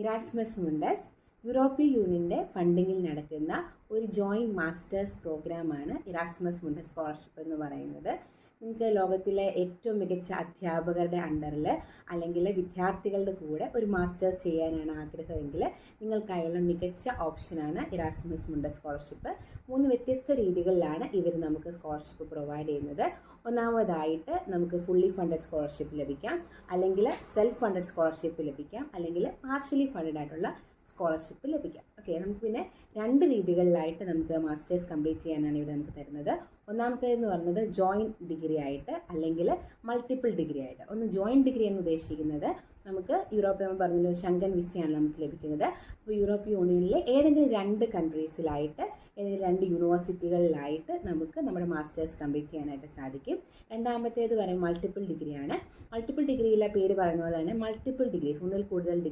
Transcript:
Erasmus മുണ്ടസ് European യൂണിയൻ്റെ ഫണ്ടിങ്ങിൽ നടക്കുന്ന ഒരു ജോയിൻറ്റ് മാസ്റ്റേഴ്സ് പ്രോഗ്രാമാണ് ഇറാസ്മസ് മുണ്ടസ് സ്കോളർഷിപ്പ് എന്ന് പറയുന്നത്. നിങ്ങൾക്ക് ലോകത്തിലെ ഏറ്റവും മികച്ച അധ്യാപകരുടെ അണ്ടറിൽ അല്ലെങ്കിൽ വിദ്യാർത്ഥികളുടെ കൂടെ ഒരു മാസ്റ്റേഴ്സ് ചെയ്യാനാണ് ആഗ്രഹമെങ്കിൽ നിങ്ങൾക്കായുള്ള മികച്ച ഓപ്ഷനാണ് ഇറാസ്മസ് മുണ്ടസ് സ്കോളർഷിപ്പ്. 3 വ്യത്യസ്ത രീതികളിലാണ് ഇവർ നമുക്ക് സ്കോളർഷിപ്പ് പ്രൊവൈഡ് ചെയ്യുന്നത്. ഒന്നാമതായിട്ട് നമുക്ക് ഫുള്ളി ഫണ്ടഡ് സ്കോളർഷിപ്പ് ലഭിക്കാം, അല്ലെങ്കിൽ സെൽഫ് ഫണ്ടഡ് സ്കോളർഷിപ്പ് ലഭിക്കാം, അല്ലെങ്കിൽ പാർഷ്യലി ഫണ്ടഡ് ആയിട്ടുള്ള സ്കോളർഷിപ്പ് ലഭിക്കാം. ഓക്കെ, നമുക്ക് പിന്നെ 2 രീതികളിലായിട്ട് നമുക്ക് മാസ്റ്റേഴ്സ് കംപ്ലീറ്റ് ചെയ്യാനാണ് ഇവിടെ നമുക്ക് തരുന്നത്. ഒന്നാമത്തേതെന്ന് പറയുന്നത് ജോയിൻറ്റ് ഡിഗ്രി ആയിട്ട് അല്ലെങ്കിൽ മൾട്ടിപ്പിൾ ഡിഗ്രി ആയിട്ട്. ഒന്ന് ജോയിൻറ്റ് ഡിഗ്രി എന്ന് ഉദ്ദേശിക്കുന്നത് നമുക്ക് നമ്മൾ പറഞ്ഞ ഷെങ്കൻ വിസയാണ് നമുക്ക് ലഭിക്കുന്നത്. അപ്പോൾ യൂറോപ്യൻ യൂണിയനിലെ ഏതെങ്കിലും 2 കൺട്രീസിലായിട്ട് ഏതെങ്കിലും 2 യൂണിവേഴ്സിറ്റികളിലായിട്ട് നമുക്ക് നമ്മുടെ മാസ്റ്റേഴ്സ് കംപ്ലീറ്റ് ചെയ്യാനായിട്ട് സാധിക്കും. രണ്ടാമത്തേത് പറയുമ്പോൾ മൾട്ടിപ്പിൾ ഡിഗ്രിയാണ്. മൾട്ടിപ്പിൾ ഡിഗ്രിയിലെ പേര് പറയുന്ന പോലെ തന്നെ മൾട്ടിപ്പിൾ ഡിഗ്രീസ്, ഒന്നിൽ കൂടുതൽ ഡിഗ്രി